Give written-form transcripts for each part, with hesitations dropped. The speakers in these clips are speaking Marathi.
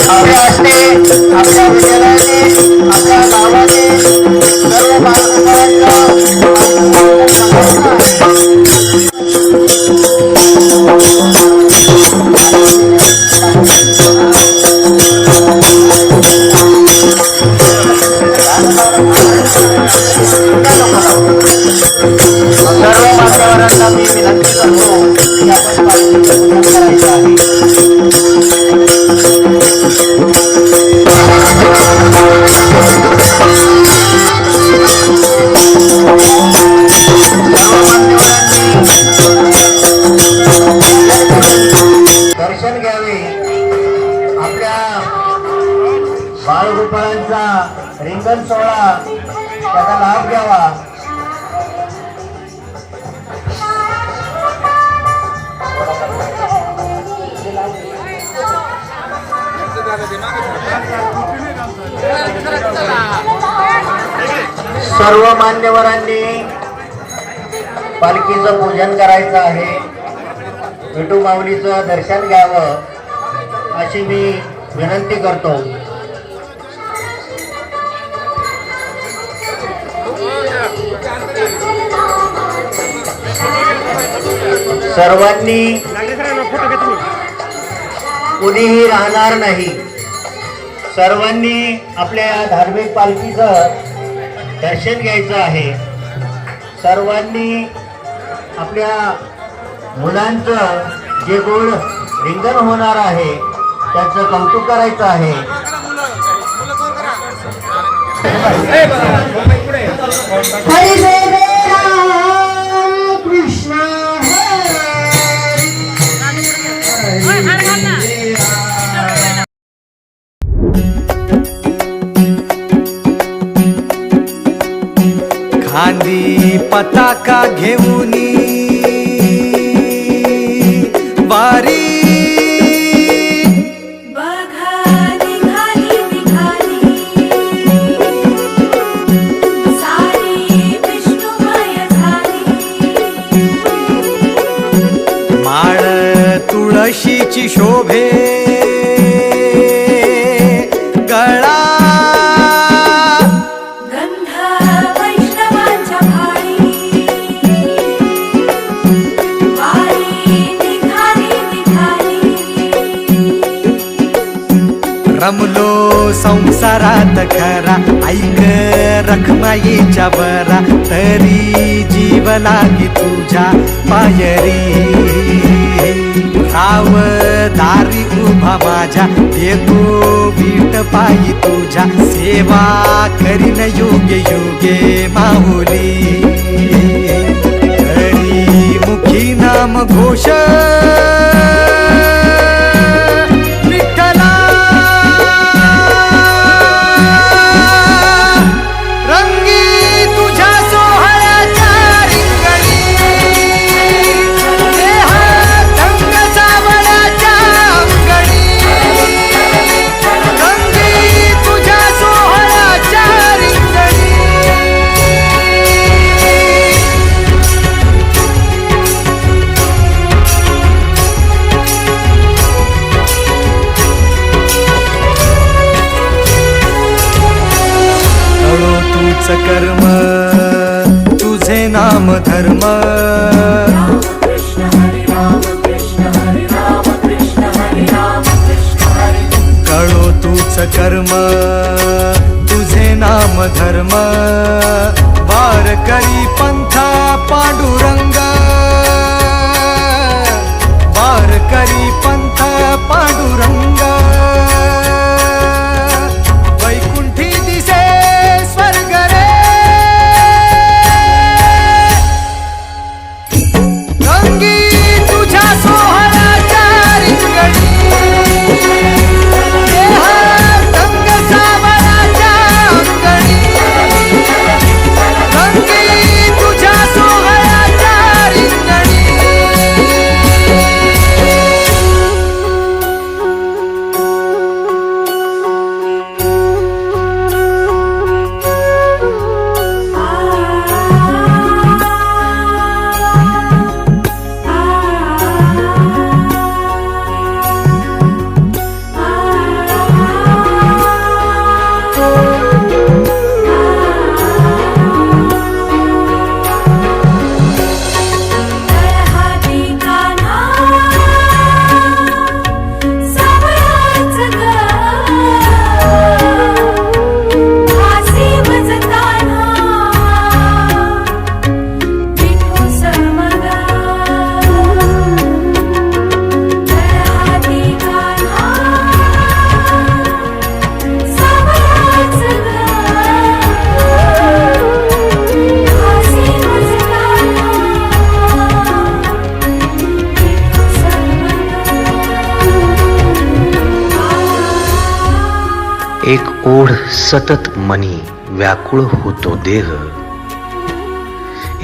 आपल्या हस्ते आपल्या विद्यालयाने आपल्या गावाने सर्व मान्यवरांना मी विनंती करतो की आपण पालखीचं पूजन करायचं आहे. दर्शन घ्यावे, आपल्या बाळगोपाळांचा रिंगण सोहळा त्याचा लाभ घ्यावा. सर्व मान्यवरांनी पालखीचं पूजन करायचं आहे, विठू माऊलीचं दर्शन घ्यावं अशी मी विनंती करतो. सर्वांनी कुणीही राहणार नाही. सर्वांनी आपल्या धार्मिक पालखीचं दर्शन घ्यायचं आहे. सर्वांनी आपल्या मुलांचं जे गोड रिंगण होणार आहे त्याचं कौतुक करायचं आहे. हरी जय राम कृष्ण खांदी पताका घेऊनी वारी माळ तुळशीची शोभे गळा रमलो संसारात खरा ऐक रखमाईच्या बरा तरी जीव लागी तुझ्या पायरी राव दारी उभा माझ्या येतो वीट पायी तुझ्या सेवा करीन योगे योगे माहुली हरी मुखी नाम घोष कर्म तुझे नाम धर्म कळो तूच कर्म तुझे नाम धर्म वारकरी पंथा पांडुरंग वारकरी पंथा पांडुरंग वैकुंठी दिसे स्वर्ग रे रंगी तुझ्या सोहळ्याच्या रिंगणी रंग सावळाच्या अंगणी रंगी ओढ सतत मनी व्याकुळ होतो देह,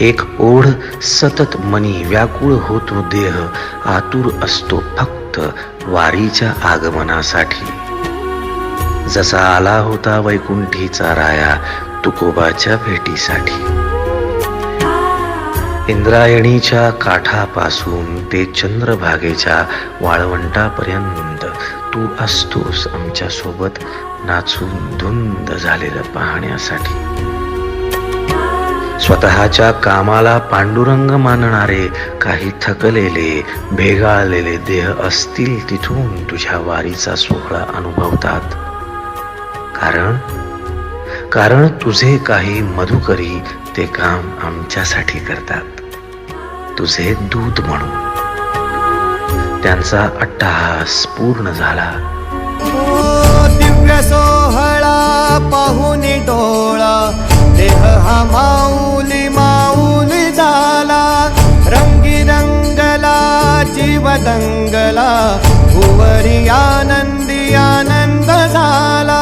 एक ओढ सतत मनी व्याकुळ होतो देह, आतुर असतो फक्त वारीच्या आगमनासाठी. जसा आला होता वैकुंठीचा राया तुकोबाच्या भेटीसाठी. इंद्रायणीच्या काठापासून ते चंद्रभागेच्या वाळवंटापर्यंत तू असतोस आमच्या सोबत नाचून धुंद झालेलं पाहण्यासाठी. स्वतःच्या कामाला पांडुरंग मानणारे काही थकलेले भेगाळलेले देह असतील तिथून तुझ्या वारीचा सोहळा अनुभवतात. कारण तुझे काही मधुकरी ते काम आमच्यासाठी करतात, तुझे दूत म्हणून. त्यांचा अट्टहास पूर्ण झाला. दिव्य सोहळा पाहून डोळा देह हा माऊली माऊली झाला. रंगी रंगला जीव दंगला भुवरी आनंदी आनंद झाला.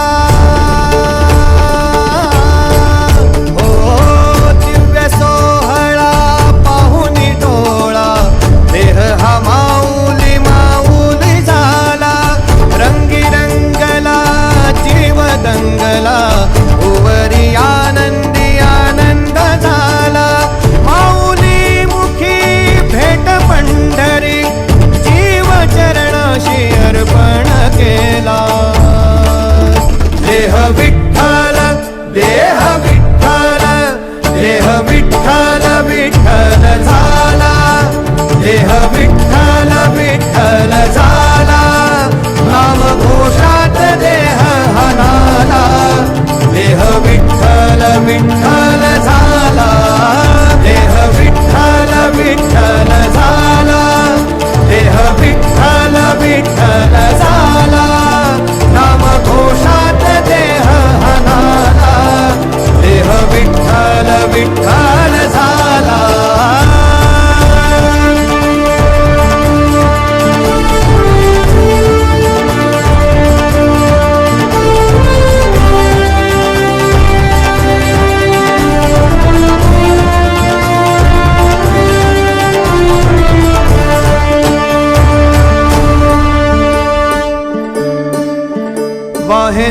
वाहे